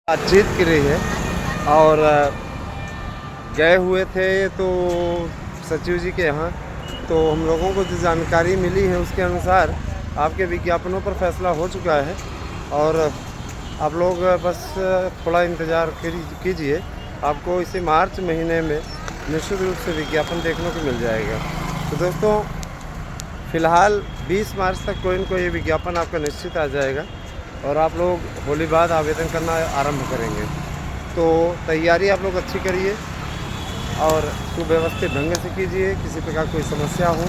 बातचीत की रही है और गए हुए थे तो सचिव जी के यहाँ, तो हम लोगों को जो जानकारी मिली है उसके अनुसार आपके विज्ञापनों पर फैसला हो चुका है और आप लोग बस थोड़ा इंतज़ार कीजिए। आपको इसी मार्च महीने में निश्चित रूप से विज्ञापन देखने को मिल जाएगा। तो दोस्तों, फ़िलहाल 20 मार्च तक कोई न कोई विज्ञापन आपका निश्चित आ जाएगा और आप लोग होली बाद आवेदन करना आरंभ करेंगे। तो तैयारी आप लोग अच्छी करिए और सुव्यवस्थित ढंग से कीजिए। किसी प्रकार कोई समस्या हो,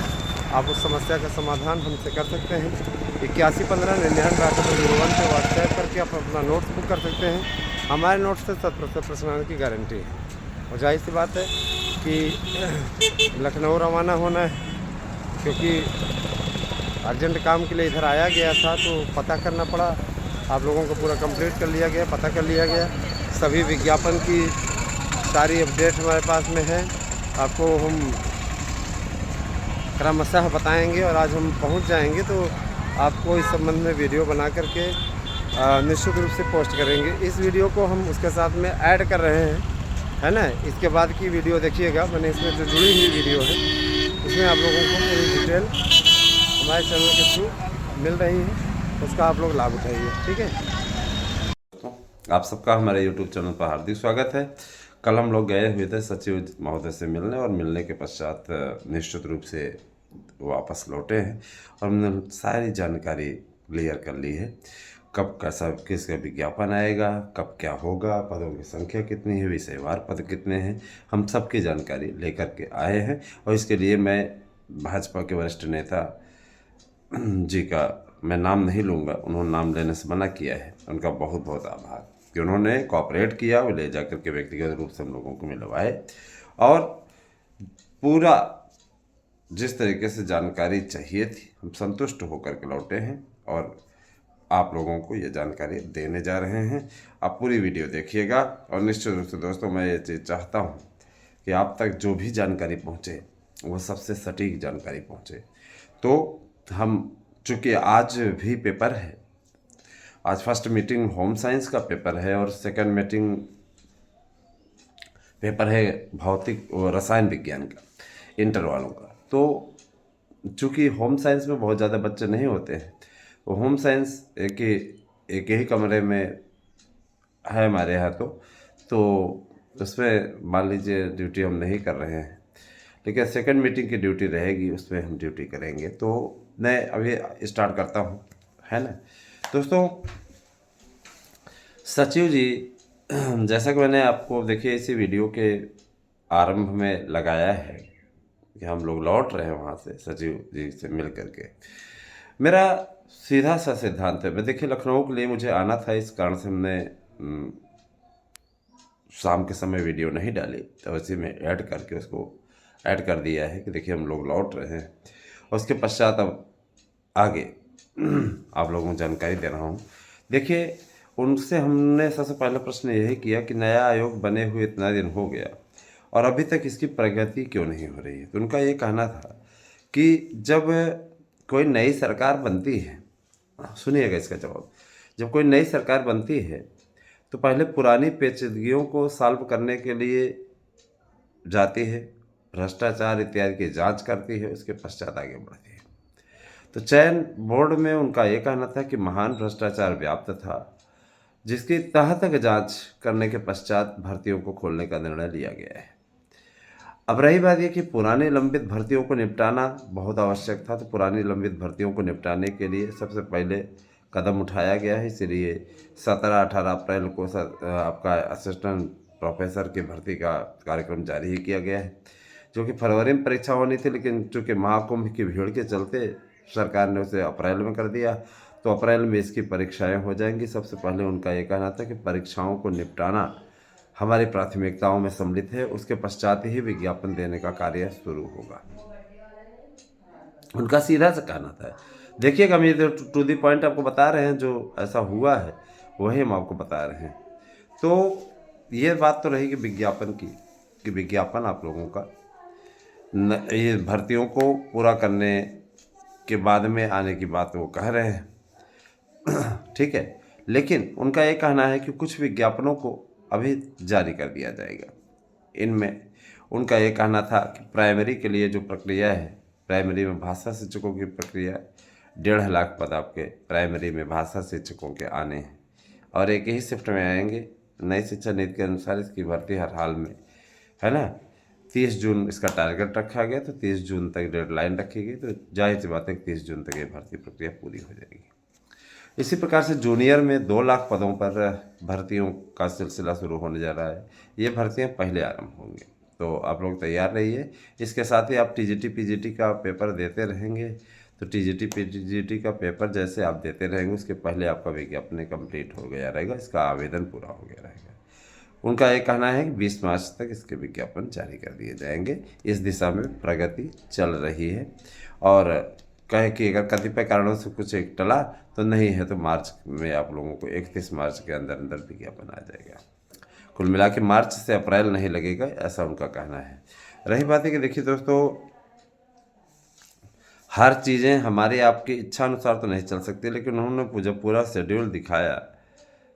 आप उस समस्या का समाधान हमसे कर सकते हैं। 8115999801 पे व्हाट्सएप करके आप अपना नोट्स बुक कर सकते हैं। हमारे नोट्स से 100% प्रश्नांक की गारंटी है। और जाहिर सी बात है कि लखनऊ रवाना होना है, क्योंकि अर्जेंट काम के लिए इधर आया गया था तो पता करना पड़ा। आप लोगों को पूरा कंप्लीट कर लिया गया, पता कर लिया गया। सभी विज्ञापन की सारी अपडेट हमारे पास में है, आपको हम क्रमशः बताएंगे और आज हम पहुंच जाएंगे तो आपको इस संबंध में वीडियो बना करके निश्चित रूप से पोस्ट करेंगे। इस वीडियो को हम उसके साथ में ऐड कर रहे हैं, है ना। इसके बाद की वीडियो देखिएगा, मैंने इसमें जो जुड़ी हुई वीडियो है उसमें आप लोगों को पूरी डिटेल हमारे चैनल के थ्रू मिल रही है, उसका आप लोग लाभ उठाइए। ठीक है, आप सबका हमारे यूट्यूब चैनल पर हार्दिक स्वागत है। कल हम लोग गए हुए थे सचिव महोदय से मिलने और मिलने के पश्चात निश्चित रूप से वापस लौटे हैं और हमने सारी जानकारी क्लियर कर ली है। कब कैसा किसका विज्ञापन आएगा, कब क्या होगा, पदों की संख्या कितनी है, विषयवार पद कितने हैं, हम सबकी जानकारी लेकर के आए हैं। और इसके लिए मैं भाजपा के वरिष्ठ नेता जी का मैं नाम नहीं लूँगा, उन्होंने नाम लेने से मना किया है, उनका बहुत बहुत आभार कि उन्होंने कॉपरेट किया। वो ले जाकर के व्यक्तिगत रूप से हम लोगों को मिलवाए और पूरा जिस तरीके से जानकारी चाहिए थी हम संतुष्ट होकर के लौटे हैं और आप लोगों को ये जानकारी देने जा रहे हैं। आप पूरी वीडियो देखिएगा और निश्चित रूप से दोस्तों, मैं ये चीज़ चाहता हूँ कि आप तक जो भी जानकारी पहुँचे वो सबसे सटीक जानकारी पहुँचे। तो हम चूँकि आज भी पेपर है, आज फर्स्ट मीटिंग होम साइंस का पेपर है और सेकंड मीटिंग पेपर है भौतिक और रसायन विज्ञान का, इंटर वालों का। तो चूँकि होम साइंस में बहुत ज़्यादा बच्चे नहीं होते हैं, वो होम साइंस एक ही कमरे में है हमारे यहाँ। तो उसमें मान लीजिए ड्यूटी हम नहीं कर रहे हैं, लेकिन सेकंड मीटिंग की ड्यूटी रहेगी, उसमें हम ड्यूटी करेंगे। तो मैं अभी स्टार्ट करता हूँ, है ना दोस्तों। सचिव जी, जैसा कि मैंने आपको देखिए इसी वीडियो के आरंभ में लगाया है कि हम लोग लौट रहे हैं वहाँ से सचिव जी से मिल करके। मेरा सीधा सा सिद्धांत है, मैं देखिए लखनऊ के लिए मुझे आना था, इस कारण से हमने शाम के समय वीडियो नहीं डाली, तो इसी में ऐड करके उसको ऐड कर दिया है कि देखिए हम लोग लौट रहे हैं। और उसके पश्चात अब आगे आप लोगों को जानकारी दे रहा हूँ। देखिए, उनसे हमने सबसे पहला प्रश्न यही किया कि नया आयोग बने हुए इतना दिन हो गया और अभी तक इसकी प्रगति क्यों नहीं हो रही है। तो उनका ये कहना था कि जब कोई नई सरकार बनती है, सुनिएगा इसका जवाब, जब कोई नई सरकार बनती है तो पहले पुरानी पेचीदगियों को सॉल्व करने के लिए जाती है, भ्रष्टाचार इत्यादि की जांच करती है, उसके पश्चात आगे बढ़ती है। तो चयन बोर्ड में उनका ये कहना था कि महान भ्रष्टाचार व्याप्त था, जिसकी तह तक जांच करने के पश्चात भर्तियों को खोलने का निर्णय लिया गया है। अब रही बात ये कि पुरानी लंबित भर्तियों को निपटाना बहुत आवश्यक था, तो पुरानी लंबित भर्तियों को निपटाने के लिए सबसे पहले कदम उठाया गया है। इसलिए 17-18 अप्रैल को आपका असिस्टेंट प्रोफेसर की भर्ती का कार्यक्रम जारी ही किया गया है, जो कि फरवरी में परीक्षा होनी थी, लेकिन चूँकि महाकुंभ की भीड़ के चलते सरकार ने उसे अप्रैल में कर दिया। तो अप्रैल में इसकी परीक्षाएं हो जाएंगी। सबसे पहले उनका ये कहना था कि परीक्षाओं को निपटाना हमारी प्राथमिकताओं में सम्मिलित है, उसके पश्चात ही विज्ञापन देने का कार्य शुरू होगा। उनका सीधा सा कहना था। देखिएगा, हम ये टू दी पॉइंट आपको बता रहे हैं, जो ऐसा हुआ है वही हम आपको बता रहे हैं। तो ये बात तो रहेगी विज्ञापन की, कि विज्ञापन आप लोगों का ये भर्तियों को पूरा करने के बाद में आने की बात वो कह रहे हैं, ठीक है। लेकिन उनका ये कहना है कि कुछ विज्ञापनों को अभी जारी कर दिया जाएगा। इनमें उनका ये कहना था कि प्राइमरी के लिए जो प्रक्रिया है, प्राइमरी में भाषा शिक्षकों की प्रक्रिया 1.5 लाख पद आपके प्राइमरी में भाषा शिक्षकों के आने हैं और एक ही शिफ्ट में आएंगे। नई शिक्षा नीति के अनुसार इसकी भर्ती हर हाल में, है ना, 30 जून इसका टारगेट रखा गया, तो 30 जून तक डेडलाइन रखी गई, तो जाहिर सी बात है 30 जून तक ये भर्ती प्रक्रिया पूरी हो जाएगी। इसी प्रकार से जूनियर में 2 लाख पदों पर भर्तियों का सिलसिला शुरू होने जा रहा है। ये भर्तियां पहले आरंभ होंगी, तो आप लोग तैयार रहिए। इसके साथ ही आप टीजीटी पीजीटी का पेपर देते रहेंगे, तो टीजीटी पीजीटी का पेपर जैसे आप देते रहेंगे उसके पहले आपका विज्ञापन कंप्लीट हो गया रहेगा, इसका आवेदन पूरा हो गया रहेगा। उनका ये कहना है कि 20 मार्च तक इसके विज्ञापन जारी कर दिए जाएंगे। इस दिशा में प्रगति चल रही है और कहे कि अगर कतिपय कारणों से कुछ एक टला तो नहीं है, तो मार्च में आप लोगों को 31 मार्च के अंदर अंदर विज्ञापन आ जाएगा। कुल मिला के मार्च से अप्रैल नहीं लगेगा, ऐसा उनका कहना है। रही बात है कि देखिए दोस्तों, हर चीज़ें हमारी आपकी इच्छा अनुसार तो नहीं चल सकती, लेकिन उन्होंने पूरा शेड्यूल दिखाया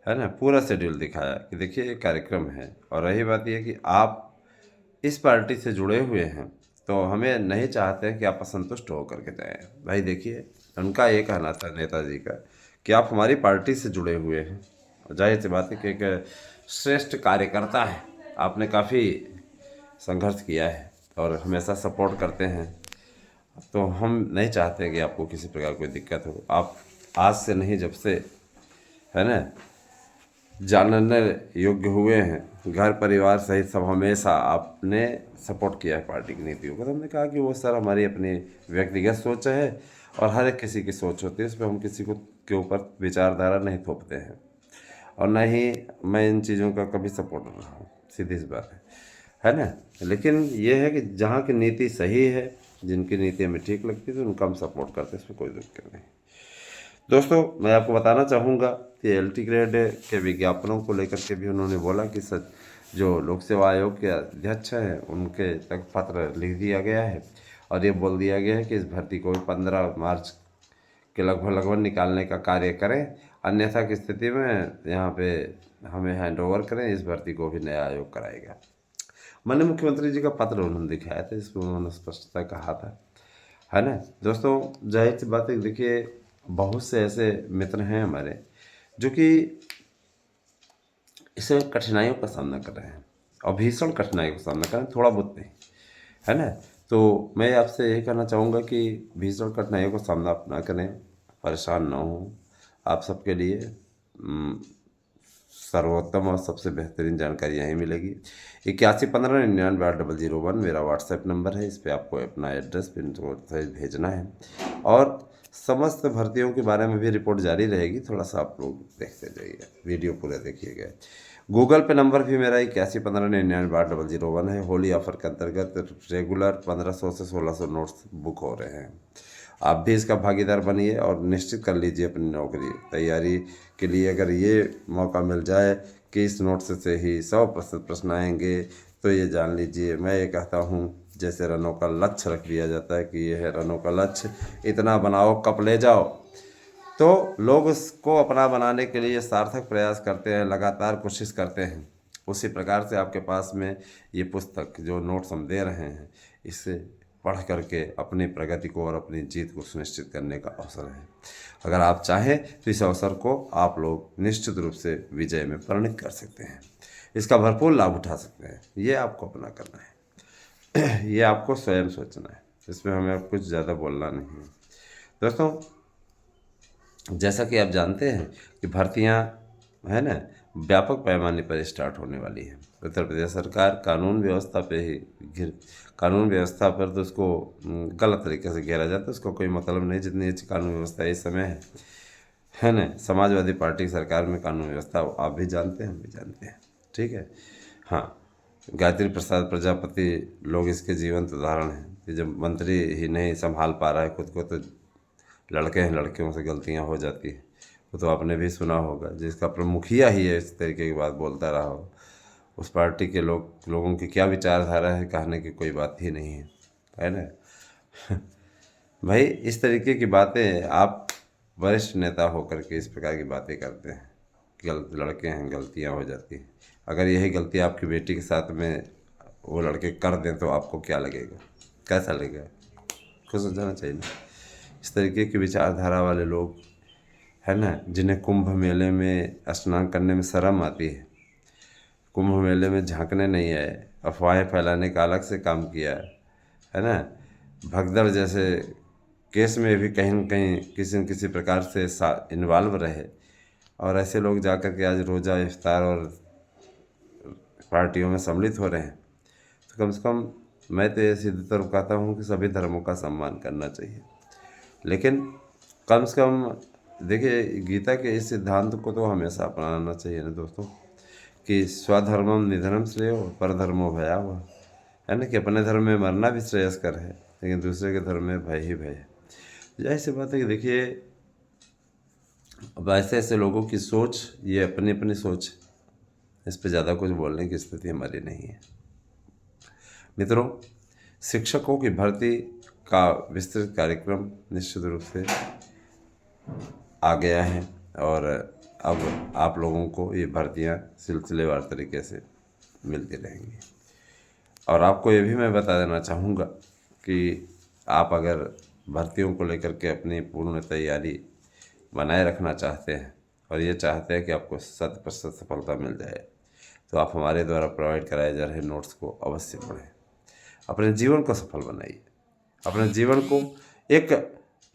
है ना, पूरा शेड्यूल दिखाया कि देखिए ये कार्यक्रम है। और रही बात यह कि आप इस पार्टी से जुड़े हुए हैं, तो हमें नहीं चाहते हैं कि आप असंतुष्ट होकर के जाएं। भाई देखिए, उनका ये कहना था नेताजी का कि आप हमारी पार्टी से जुड़े हुए हैं, और जाहिर सी बात है कि एक श्रेष्ठ कार्यकर्ता है, आपने काफ़ी संघर्ष किया है और हमेशा सपोर्ट करते हैं, तो हम नहीं चाहते कि आपको किसी प्रकार कोई दिक्कत हो। आप आज से नहीं, जब से, है ना, जानने योग्य हुए हैं, घर परिवार सहित सब हमेशा आपने सपोर्ट किया है पार्टी की नीतियों को। तो हमने कहा कि वो सर हमारी अपनी व्यक्तिगत सोच है और हर एक किसी की सोच होती है, इस पर हम किसी को के ऊपर विचारधारा नहीं थोपते हैं और न ही मैं इन चीज़ों का कभी सपोर्टर रहा हूँ, सीधी सी बात है ना। लेकिन ये है कि जहाँ की नीति सही है, जिनकी नीति हमें ठीक लगती है, तो उनका हम सपोर्ट करते हैं, इसमें कोई दिक्कत नहीं। दोस्तों, मैं आपको बताना चाहूँगा कि LT ग्रेड के विज्ञापनों को लेकर के भी उन्होंने बोला कि सच जो लोक सेवा आयोग के अध्यक्ष हैं उनके तक पत्र लिख दिया गया है और ये बोल दिया गया है कि इस भर्ती को 15 मार्च के लगभग निकालने का कार्य करें, अन्यथा की स्थिति में यहाँ पे हमें हैंड ओवर करें, इस भर्ती को भी नया आयोग कराएगा। माननीय मुख्यमंत्री जी का पत्र उन्होंने दिखाया था, इसमें उन्होंने स्पष्टता कहा था, है ना। दोस्तों, जाहिर सी बात है, देखिए बहुत से ऐसे मित्र हैं हमारे जो कि इसे कठिनाइयों का सामना कर रहे हैं और भीषण कठिनाइयों का सामना कर रहे हैं, थोड़ा बहुत नहीं, है ना। तो मैं आपसे यही कहना चाहूँगा कि भीषण कठिनाइयों का सामना आप ना करें, परेशान ना हो। आप सबके लिए सर्वोत्तम और सबसे बेहतरीन जानकारी यहीं मिलेगी। 8115998001 मेरा व्हाट्सएप नंबर है, इस पर आपको अपना एड्रेस पिन कोड सहित भेजना है और समस्त भर्तियों के बारे में भी रिपोर्ट जारी रहेगी। थोड़ा सा आप लोग देखते जाइए, वीडियो पूरा देखिएगा। गूगल पे नंबर भी मेरा 8115998001 है। होली ऑफर के अंतर्गत रेगुलर 1500 से 1600 नोट्स बुक हो रहे हैं, आप भी इसका भागीदार बनिए और निश्चित कर लीजिए अपनी नौकरी तैयारी के लिए। अगर ये मौका मिल जाए कि इस नोट्स से ही 100% प्रश्न आएंगे, तो ये जान लीजिए, मैं ये कहता हूँ जैसे रनों का लक्ष्य रख दिया जाता है कि ये है रनों का लक्ष्य, इतना बनाओ कप ले जाओ, तो लोग उसको अपना बनाने के लिए सार्थक प्रयास करते हैं, लगातार कोशिश करते हैं। उसी प्रकार से आपके पास में ये पुस्तक जो नोट्स हम दे रहे हैं, इससे पढ़ करके अपनी प्रगति को और अपनी जीत को सुनिश्चित करने का अवसर है। अगर आप चाहें तो इस अवसर को आप लोग निश्चित रूप से विजय में परिणत कर सकते हैं, इसका भरपूर लाभ उठा सकते हैं। ये आपको अपना करना है, ये आपको स्वयं सोचना है, इसमें हमें कुछ ज़्यादा बोलना नहीं है। दोस्तों, जैसा कि आप जानते हैं कि भर्तियां, है ना, व्यापक पैमाने पर स्टार्ट होने वाली है। उत्तर प्रदेश सरकार कानून व्यवस्था पे ही कानून व्यवस्था पर तो उसको गलत तरीके से घेरा जाता है, उसको कोई मतलब नहीं। जितनी अच्छी कानून व्यवस्था इस समय है ना, समाजवादी पार्टी की सरकार में कानून व्यवस्था आप भी जानते हैं, हम भी जानते हैं, ठीक है। हाँ, गायत्री प्रसाद प्रजापति लोग इसके जीवंत उदाहरण हैं कि जब मंत्री ही नहीं संभाल पा रहा है खुद को, तो लड़के हैं, लड़कियों से गलतियां हो जाती हैं। वो तो आपने भी सुना होगा, जिसका प्रमुखिया ही है इस तरीके की बात बोलता रहा हो, उस पार्टी के लोगों की क्या विचारधारा है कहने की कोई बात ही नहीं है ना। भाई इस तरीके की बातें आप वरिष्ठ नेता होकर के इस प्रकार की बातें करते हैं, लड़के हैं, गलतियां हो जाती हैं। अगर यही गलती आपकी बेटी के साथ में वो लड़के कर दें तो आपको क्या लगेगा, कैसा लगेगा? खुद समझाना चाहिए ना। इस तरीके की विचारधारा वाले लोग है ना, जिन्हें कुंभ मेले में स्नान करने में शर्म आती है, कुंभ मेले में झांकने नहीं आए, अफवाहें फैलाने का अलग से काम किया है ना, भगदड़ जैसे केस में भी कहीं न कहीं किसी न किसी प्रकार से इन्वॉल्व रहे, और ऐसे लोग जाकर के आज रोज़ा, इफ्तार और पार्टियों में सम्मिलित हो रहे हैं। तो कम से कम मैं तो ये सीधी तरफ कहता हूँ कि सभी धर्मों का सम्मान करना चाहिए, लेकिन कम से कम देखिए गीता के इस सिद्धांत को तो हमेशा अपनाना चाहिए ना दोस्तों, कि स्वधर्मम निधनम श्रेयो परधर्मो भयावह, है ना, कि अपने धर्म में मरना भी श्रेयस्कर है, लेकिन दूसरे के धर्म में भय ही भय है। जाहिर सी बात है कि देखिए अब ऐसे ऐसे लोगों की सोच, ये अपनी अपनी सोच, इस पर ज़्यादा कुछ बोलने की स्थिति हमारी नहीं है। मित्रों, शिक्षकों की भर्ती का विस्तृत कार्यक्रम निश्चित रूप से आ गया है, और अब आप लोगों को ये भर्तियां सिलसिलेवार तरीके से मिलती रहेंगी। और आपको ये भी मैं बता देना चाहूँगा कि आप अगर भर्तियों को लेकर के अपनी पूर्ण तैयारी बनाए रखना चाहते हैं और ये चाहते हैं कि आपको 100% सफलता मिल जाए, तो आप हमारे द्वारा प्रोवाइड कराए जा रहे नोट्स को अवश्य पढ़ें। अपने जीवन को सफल बनाइए, अपने जीवन को एक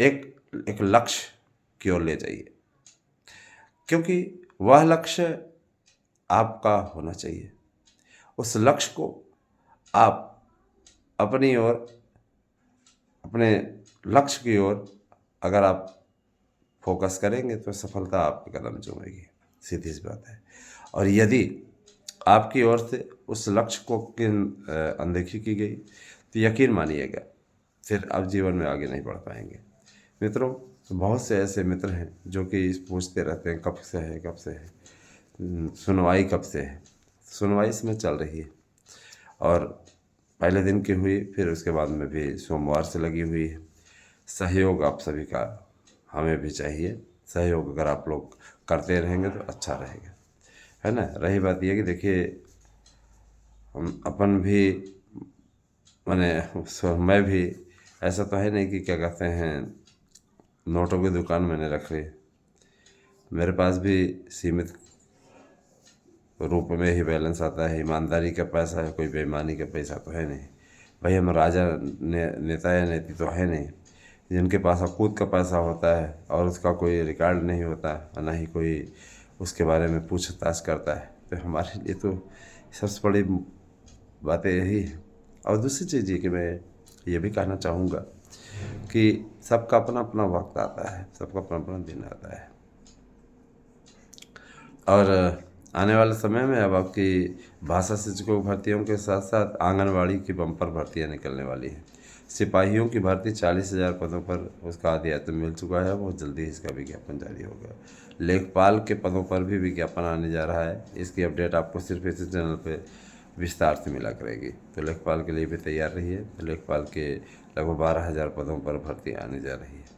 एक एक लक्ष्य की ओर ले जाइए, क्योंकि वह लक्ष्य आपका होना चाहिए। उस लक्ष्य को आप अपनी ओर, अपने लक्ष्य की ओर अगर आप फोकस करेंगे तो सफलता आपके कदम चूमेगी, सीधी सी बात है। और यदि आपकी ओर से उस लक्ष्य को अनदेखी की गई तो यकीन मानिएगा फिर आप जीवन में आगे नहीं बढ़ पाएंगे। मित्रों, बहुत से ऐसे मित्र हैं जो कि पूछते रहते हैं कब से है, कब से है, सुनवाई कब से है। सुनवाई इसमें चल रही है, और पहले दिन की हुई, फिर उसके बाद में भी सोमवार से लगी हुई है। सहयोग आप सभी का हमें भी चाहिए। सहयोग अगर आप लोग करते रहेंगे तो अच्छा रहेगा, है ना। रही बात यह कि देखिए हम अपन भी मैं भी ऐसा तो है नहीं कि क्या कहते हैं नोटों की दुकान मैंने रख ली। मेरे पास भी सीमित रूप में ही बैलेंस आता है, ईमानदारी का पैसा है, कोई बेईमानी का पैसा तो है नहीं। भाई हम राजा नेता या नेती तो है नहीं जिनके पास अकूत का पैसा होता है और उसका कोई रिकॉर्ड नहीं होता, ना ही कोई उसके बारे में पूछताछ करता है। तो हमारे लिए तो सबसे बड़ी बातें यही है। और दूसरी चीज़ ये कि मैं ये भी कहना चाहूँगा कि सबका अपना अपना वक्त आता है, सबका अपना अपना दिन आता है, और आने वाले समय में अब आपकी भाषा शिक्षकों की भर्तियों के साथ साथ आंगनवाड़ी की बम्पर भर्तियाँ निकलने वाली हैं। सिपाहियों की भर्ती 40,000 पदों पर उसका आदेश मिल चुका है, बहुत जल्दी इसका विज्ञापन जारी होगा। लेखपाल के पदों पर भी विज्ञापन आने जा रहा है। इसकी अपडेट आपको सिर्फ इसी चैनल पे विस्तार से मिला करेगी, तो लेखपाल के लिए भी तैयार रहिए। लेखपाल के लगभग 12,000 पदों पर भर्ती आने जा रही है।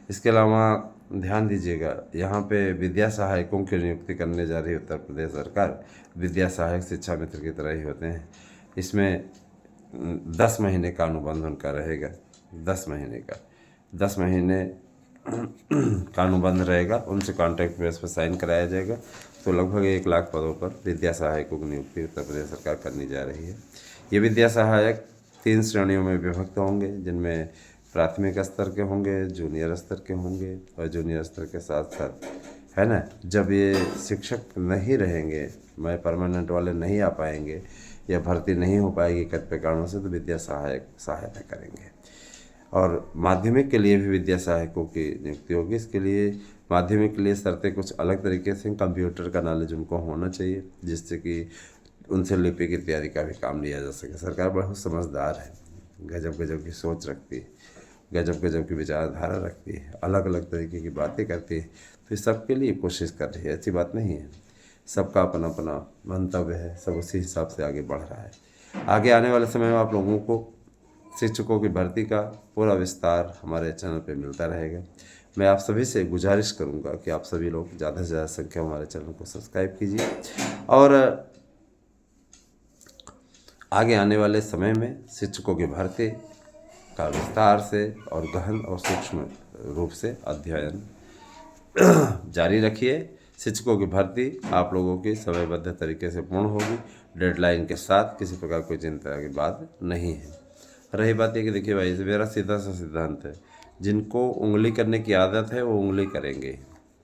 इसके अलावा ध्यान दीजिएगा, यहाँ पे विद्या सहायकों की नियुक्ति करने जा रही है उत्तर प्रदेश सरकार। विद्या सहायक शिक्षा मित्र की तरह ही होते हैं। इसमें 10 महीने का अनुबंध उनका रहेगा, 10 महीने का अनुबंध रहेगा। उनसे कॉन्ट्रैक्ट बेस पर साइन कराया जाएगा। तो लगभग 1 लाख पदों पर विद्या सहायकों की नियुक्ति उत्तर प्रदेश सरकार करने जा रही है। ये विद्या सहायक 3 श्रेणियों में विभक्त होंगे, जिनमें प्राथमिक स्तर के होंगे, जूनियर स्तर के होंगे, और जूनियर स्तर के साथ साथ, है ना, जब ये शिक्षक नहीं रहेंगे, मैं परमानेंट वाले नहीं आ पाएंगे या भर्ती नहीं हो पाएगी कतिपय कारणों से, तो विद्या सहायक सहायता करेंगे। और माध्यमिक के लिए भी विद्या सहायकों की नियुक्ति होगी। इसके लिए माध्यमिक के लिए शर्तें कुछ अलग तरीके से, कंप्यूटर का नॉलेज उनको होना चाहिए, जिससे कि उनसे लिपि की तैयारी का भी काम लिया जा सके। सरकार बहुत समझदार है, गजब गजब की सोच रखती है, गजब गजब की विचारधारा रखती है, अलग अलग तरीके की बातें करती है। तो इस सब के लिए कोशिश कर रही है, ऐसी बात नहीं है। सबका अपना अपना मंतव्य है, सब उसी हिसाब से आगे बढ़ रहा है। आगे आने वाले समय में आप लोगों को शिक्षकों की भर्ती का पूरा विस्तार हमारे चैनल पे मिलता रहेगा। मैं आप सभी से गुजारिश करूंगा कि आप सभी लोग ज़्यादा से ज़्यादा संख्या में हमारे चैनल को सब्सक्राइब कीजिए और आगे आने वाले समय में शिक्षकों की भर्ती का विस्तार से और गहन और सूक्ष्म रूप से अध्ययन जारी रखिए। शिक्षकों की भर्ती आप लोगों की समयबद्ध तरीके से पूर्ण होगी, डेडलाइन के साथ, किसी प्रकार कोई चिंता की बात नहीं है। रही बात ये कि देखिए भाई, मेरा सीधा सा सिद्धांत है, जिनको उंगली करने की आदत है वो उंगली करेंगे,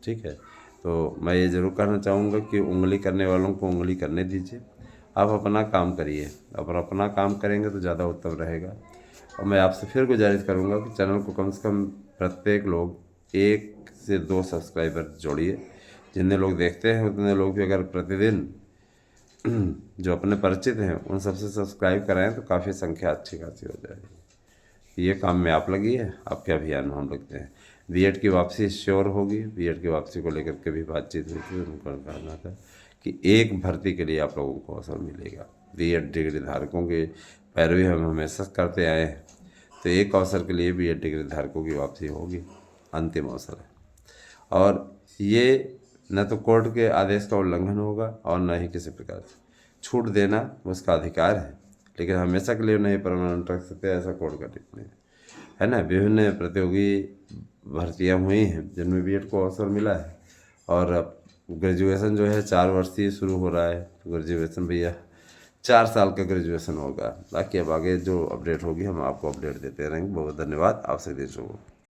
ठीक है। तो मैं ये ज़रूर कहना चाहूँगा कि उंगली करने वालों को उंगली करने दीजिए, आप अपना काम करिए। अपना काम करेंगे तो ज़्यादा उत्तम रहेगा। और मैं आपसे फिर गुजारिश करूँगा कि चैनल को कम से कम प्रत्येक लोग 1 से 2 सब्सक्राइबर जोड़िए। जितने लोग देखते हैं उतने लोग भी अगर प्रतिदिन जो अपने परिचित हैं उन सबसे सब्सक्राइब कराएं तो काफ़ी संख्या अच्छी खासी हो जाएगी। ये काम में आप लगी है, आपके अभियान में हम लगते हैं। बीएड की वापसी श्योर होगी। बीएड की वापसी को लेकर के भी बातचीत हुई थी, उनका कहना था कि एक भर्ती के लिए आप लोगों को अवसर मिलेगा। बीएड डिग्री धारकों के पैरवी हम हमेशा करते आए हैं, तो एक अवसर के लिए बीएड डिग्री धारकों की वापसी होगी, अंतिम अवसर है। और ये न तो कोर्ट के आदेश का उल्लंघन होगा और न ही किसी प्रकार से छूट देना उसका अधिकार है, लेकिन हमेशा के लिए नहीं परमानेंट रख सकते, ऐसा कोर्ट का टिप्पणी है ना। विभिन्न प्रतियोगी भर्तियां हुई हैं जिनमें बीएड को अवसर मिला है और ग्रेजुएशन जो है 4 वर्षीय शुरू हो रहा है। तो ग्रेजुएशन भैया 4 साल का ग्रेजुएशन होगा। बाकी अब आगे जो अपडेट होगी हम आपको अपडेट देते रहेंगे। बहुत धन्यवाद, आपसे दिन शुभ हो।